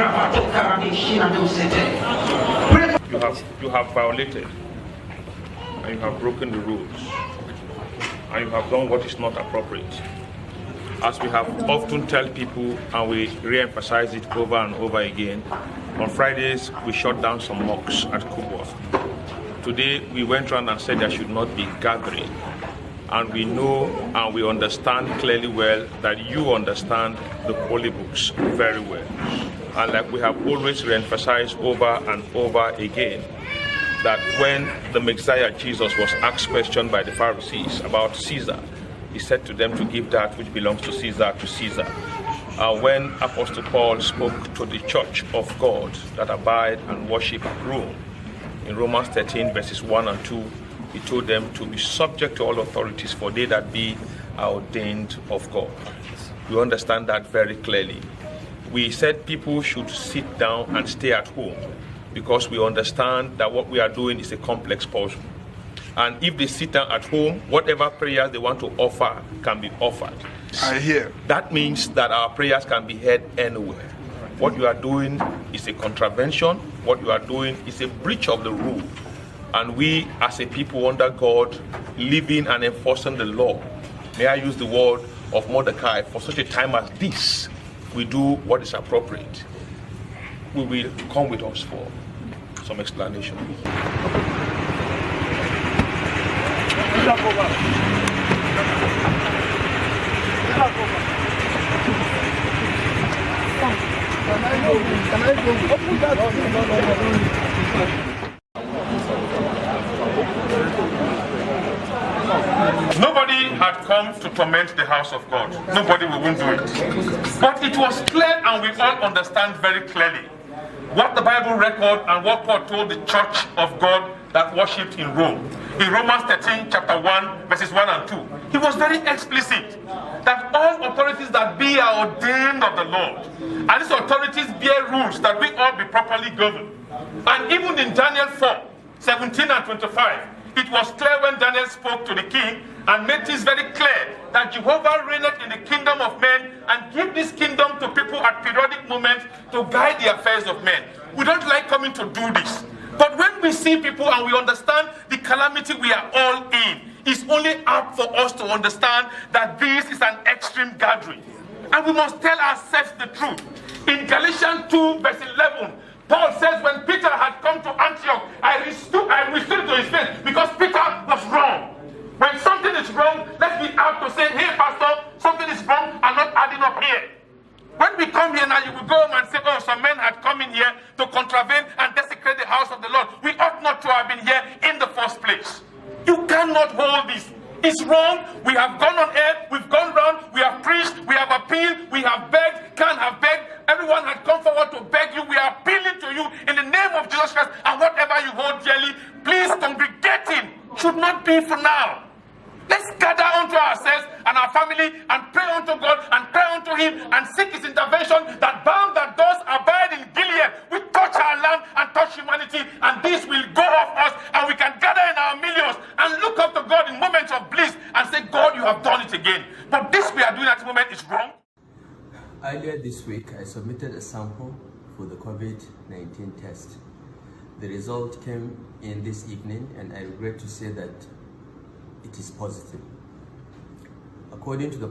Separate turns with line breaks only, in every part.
You have violated, and you have broken the rules, and you have done what is not appropriate. As we have often tell people, and we re-emphasize it over and over again, on Fridays we shut down some mosques at Kubwa. Today we went around and said there should not be gathering. And we know and we understand clearly well that you understand the holy books very well. And like we have always re-emphasized over and over again, that when the Messiah Jesus was asked questions by the Pharisees about Caesar, he said to them to give that which belongs to Caesar. When Apostle Paul spoke to the church of God that abide and worship at Rome, in Romans 13 verses 1 and 2, he told them to be subject to all authorities, for they that be are ordained of God. You understand that very clearly. We said people should sit down and stay at home because we understand that what we are doing is a complex puzzle. And if they sit down at home, whatever prayers they want to offer can be offered.
I hear.
That means that our prayers can be heard anywhere. What you are doing is a contravention. What you are doing is a breach of the rule. And we, as a people under God, living and enforcing the law, may I use the word of Mordecai, for such a time as this, we do what is appropriate. We will come with us for some explanation. Nobody had come to torment the house of God. Nobody won't do it. But it was clear, and we all understand very clearly what the Bible records and what Paul told the church of God that worshipped in Rome. In Romans 13, chapter 1, verses 1 and 2, he was very explicit that all authorities that be are ordained of the Lord. And these authorities bear rules that we all be properly governed. And even in Daniel 4, 17 and 25, it was clear when Daniel spoke to the king and made this very clear that Jehovah reigneth in the kingdom of men and give this kingdom to people at periodic moments to guide the affairs of men. We don't like coming to do this. But when we see people and we understand the calamity we are all in, it's only up for us to understand that this is an extreme gathering. And we must tell ourselves the truth. In Galatians 2 verse 11, Paul says when Peter had come to Antioch, I withstood to his face because Peter was wrong. When something is wrong, let's be out to say, hey pastor, something is wrong, I'm not adding up here. When we come here now, you will go home and say, oh, some men had come in here to contravene and desecrate the house of the Lord. We ought not to have been here in the first place. You cannot hold this. It's wrong. We have gone on air, we've gone round, we have preached, we have appealed, we have begged, can't have begged. Everyone had come forward to beg you. We are appealing to you in the name of Jesus Christ, and whatever you hold dearly, please congregating should not be for now. Let's gather unto ourselves and our family and pray unto God and cry unto him and seek his intervention that bound that does abide in Gilead will touch our land and touch humanity, and this will go off us and we can gather in our millions and look up to God in moments of bliss and say, God, you have done it again. But this we are doing at the moment is wrong.
Earlier this week, I submitted a sample for the COVID-19 test. The result came in this evening, and I regret to say that it is positive. According to the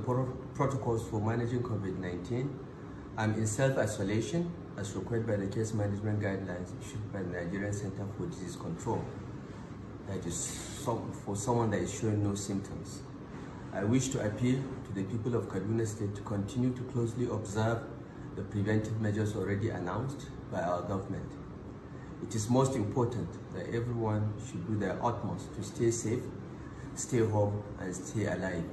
protocols for managing COVID-19, I'm in self-isolation as required by the case management guidelines issued by the Nigerian Center for Disease Control. That is for someone that is showing no symptoms. I wish to appeal to the people of Kaduna State to continue to closely observe the preventive measures already announced by our government. It is most important that everyone should do their utmost to stay safe, stay home, and stay alive.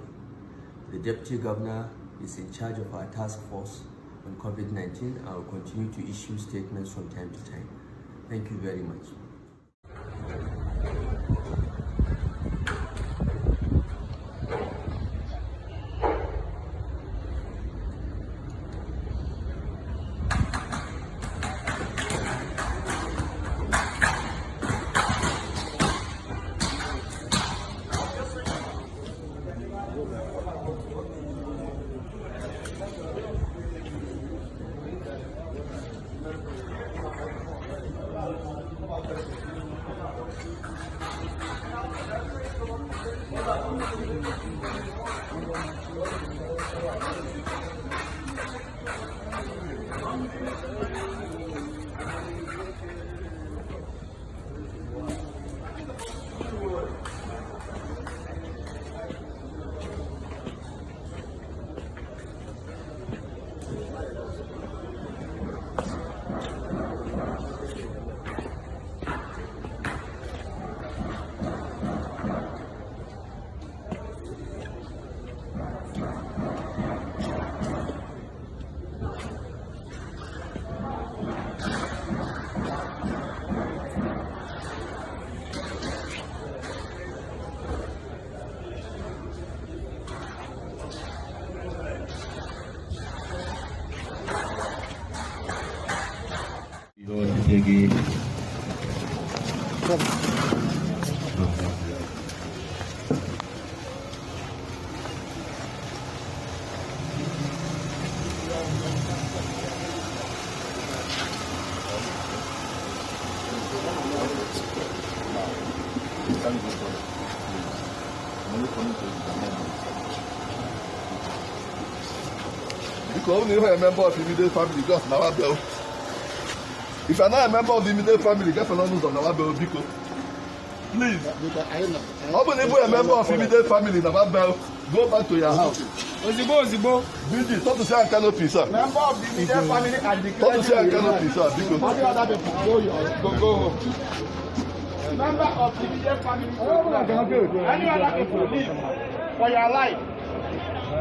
The Deputy Governor is in charge of our task force on COVID-19 and will continue to issue statements from time to time. Thank you very much.
Because only a member of the immediate family got an hour bill. If you're not a member of the immediate family, get another news on our bill, because please. Open a member of the immediate family in our bill, go back to your house.
Ozibo.
Bidi, talk to say canopy, sir.
Member of the immediate family and the
talk to say canopy, sir. Because
go home. Member of the immediate family. Any other people leave for your life. I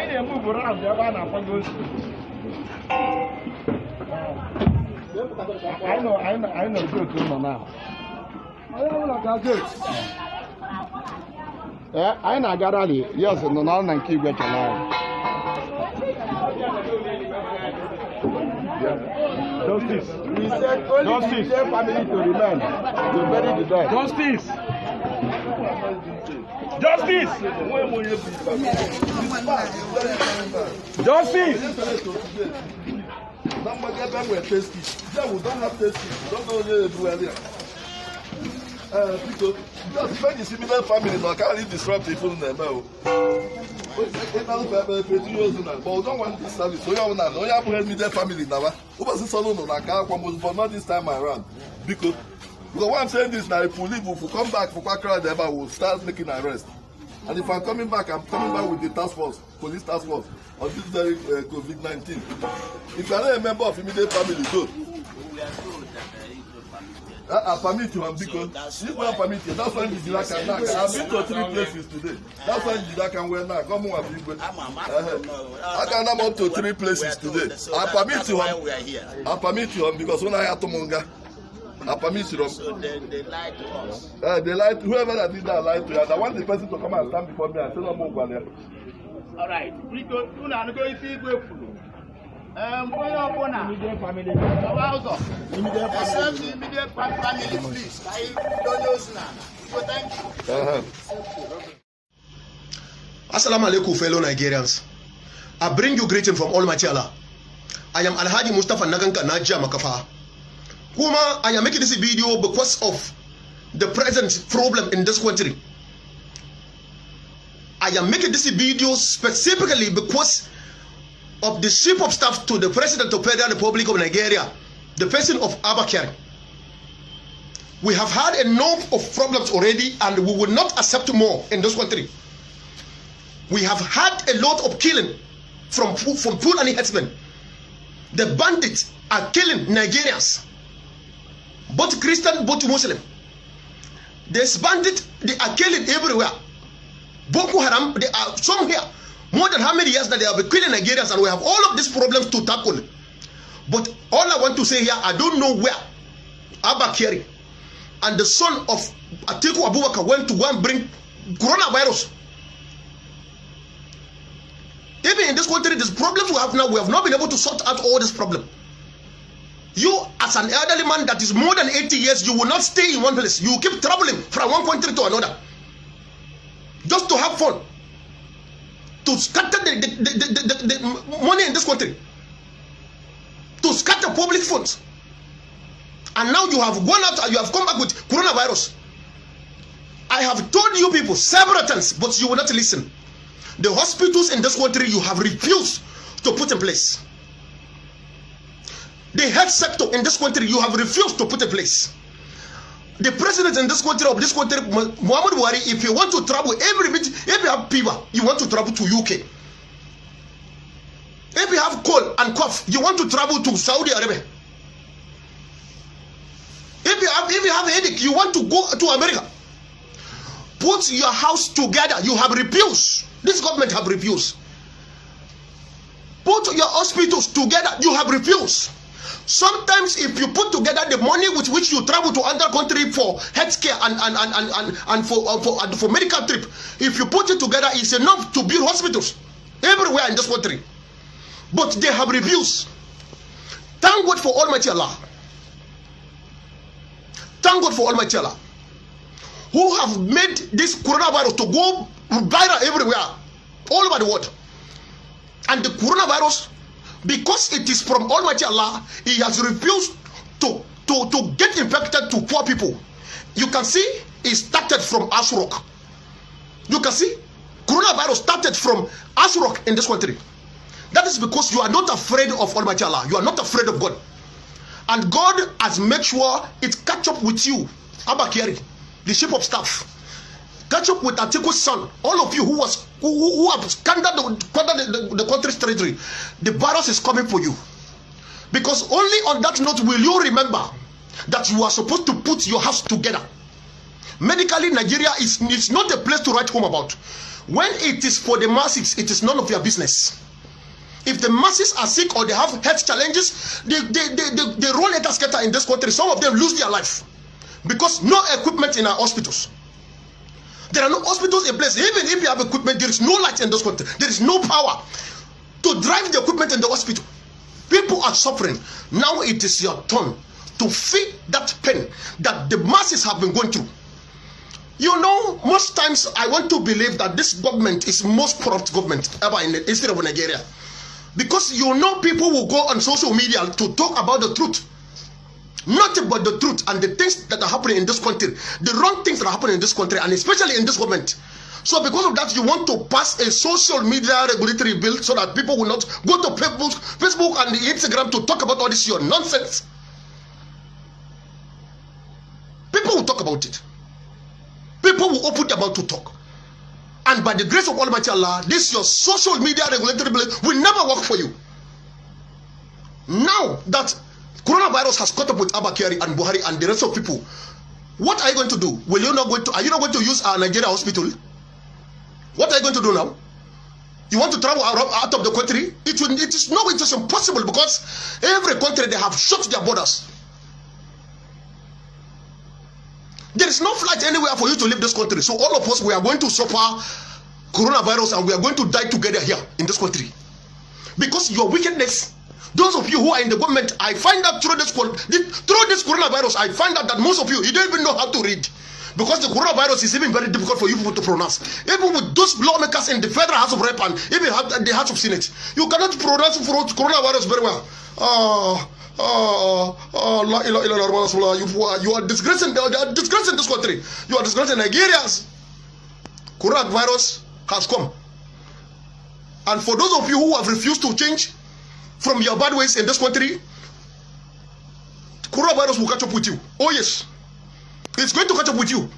didn't move around there when I was. I know good now. Yeah, I know Garali. Yes, no, now I keep getting along. Justice. We said only the family to remain to bury the dead. Justice. Justice. Justice.
We don't have tasty. We don't know what to do earlier. Because just when the similar family now can't really disrupt people in their mouth. But we don't want this service. So you have immediate family now. Who was this alone? But not this time around. Because why I'm saying this now, if we leave, if we come back for Kwakra, we'll start making arrests. And if I'm coming back with the task force, police task force, on this very COVID-19. If you are not a member of immediate family, good. I permit you, because you will permit you. That's why you can knock. I've been to 3 places today. That's why you can wear now. Come on, I can come up to 3 places today. I permit you. I permit you because when I have to Monga, I permit you.
So they lied to us.
They lied. Whoever that did that lied to you. I want the person to come and stand before me and say no more there.
All right. We go. You know, go see go. Immediate family. Immediate family, please. I don't know now. So thank you.
Assalamu alaikum, fellow Nigerians. I bring you greeting from Almighty Allah. I am Alhaji Mustafa Naganka Najja Makafa. Kuma, I am making this video because of the present problem in this country. I am making this video specifically because of the chief of staff to the President of the Federal Republic of Nigeria, the person of Abakari. We have had enough of problems already and we will not accept more in this country. We have had a lot of killing from Fulani herdsmen. The bandits are killing Nigerians, both Christian, both Muslim. These bandits, they are killing everywhere. Boko Haram, they are some here. More than how many years that they have been killing Nigerians, and we have all of these problems to tackle. But all I want to say here, I don't know where Abakari and the son of Atiku Abubakar went to go and bring coronavirus. Even in this country, these problems we have now, we have not been able to sort out all this problem. You, as an elderly man that is more than 80 years, you will not stay in one place. You keep traveling from one country to another just to have fun, to scatter the money in this country, to scatter public funds. And now you have gone out and you have come back with coronavirus. I have told you people several times, but you will not listen. The hospitals in this country you have refused to put in place. The health sector in this country you have refused to put in place. The president in this country, Muhammad Buhari, if you want to travel if you have fever, you want to travel to UK. If you have cold and cough, you want to travel to Saudi Arabia. If you have a headache, you want to go to America. Put your house together. You have refused. This government have refused. Put your hospitals together. You have refused. Sometimes if you put together the money with which you travel to another country for healthcare and for medical trip, if you put it together, it's enough to build hospitals everywhere in this country. But they have refused. Thank God for Almighty Allah. Thank God for Almighty Allah, who have made this coronavirus to go viral everywhere, all over the world. And the coronavirus, because it is from Almighty Allah, He has refused to get infected to poor people. You can see it started from Ash Rock. You can see coronavirus started from Ash Rock in this country. That is because you are not afraid of Almighty Allah. You are not afraid of God. And God has made sure it catch up with you. Abba Kyari, the chief of staff, catch up with Atiku's son. All of you who have scandaled the country's territory. The virus is coming for you. Because only on that note will you remember that you are supposed to put your house together. Medically, Nigeria is not a place to write home about. When it is for the masses, it is none of your business. If the masses are sick or they have health challenges, they roll a scatter in this country. Some of them lose their life because no equipment in our hospitals. There are no hospitals in place. Even if you have equipment, there is no light in this country. There is no power to drive the equipment in the hospital. People are suffering. Now it is your turn to feel that pain that the masses have been going through. You know, most times I want to believe that this government is most corrupt government ever in the history of Nigeria. Because you know people will go on social media to talk about the truth. Nothing but the truth and the things that are happening in this country. The wrong things that are happening in this country and especially in this government. So because of that, you want to pass a social media regulatory bill so that people will not go to Facebook and Instagram to talk about all this your nonsense. People will talk about it. People will open their mouth to talk. And by the grace of Almighty Allah, this your social media regulatory bill will never work for you. Now that coronavirus has caught up with Abba Kyari and Buhari and the rest of people, what are you going to do? Are you not going to use our Nigeria hospital? What are you going to do now? You want to travel out of the country? It is impossible because every country they have shut their borders. There is no flight anywhere for you to leave this country. So all of us, we are going to suffer coronavirus and we are going to die together here in this country. Because your wickedness, those of you who are in the government, I find out through this coronavirus, I find out that most of you don't even know how to read. Because the coronavirus is even very difficult for you people to pronounce. Even with those lawmakers in the Federal House of Rep and even the House of Senate, you cannot pronounce coronavirus very well. You are disgracing this country. You are disgracing Nigerians. Coronavirus has come. And for those of you who have refused to change from your bad ways in this country, coronavirus will catch up with you. Oh yes. It's going to catch up with you.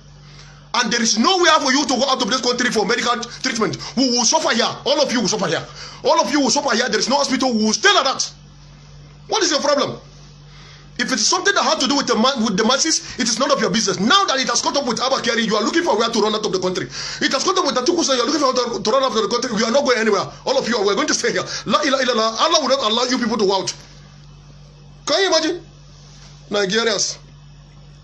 And there is nowhere for you to go out of this country for medical treatment. We will suffer here. All of you will suffer here. All of you will suffer here. There is no hospital. We will stay like that. What is your problem? If it is something that has to do with the masses, it is none of your business. Now that it has caught up with Abba Kyari, you are looking for where to run out of the country. It has caught up with Atiku, you are looking for to run out of the country. We are not going anywhere. All of you are going to stay here. La ilaha illallah. Allah will not allow you people to go out. Can you imagine? Nigerians,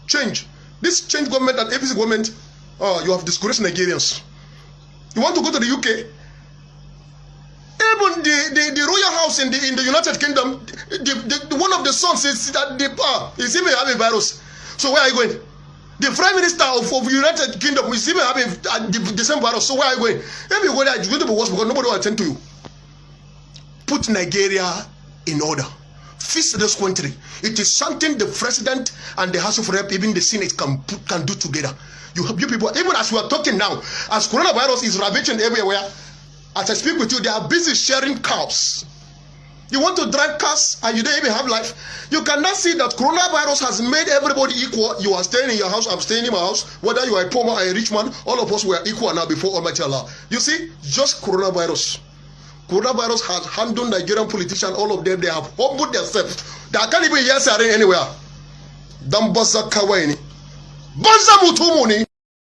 change. This change government and APC government, you have discouraged Nigerians. You want to go to the UK? Even the royal house in the United Kingdom, one of the sons is that is even having virus. So where are you going? The Prime Minister of United Kingdom is even having the same virus. So where are you going? If you go there, it's going to be worse because nobody will attend to you. Put Nigeria in order. fix this country. It is something the president and the House of Rep, even the Senate can do together. You people, even as we are talking now, as coronavirus is ravaging everywhere, as I speak with you, they are busy sharing cars. You want to drive cars and you don't even have life. You cannot see that coronavirus has made everybody equal. You are staying in your house, I'm staying in my house. Whether you are a poor man or a rich man, all of us were equal now before Almighty Allah. You see, just coronavirus. Coronavirus has handled Nigerian politicians, all of them, they have humbled themselves. They can't even hear Sarin anywhere. Dambasa Kawaini. Banza Mutumuni.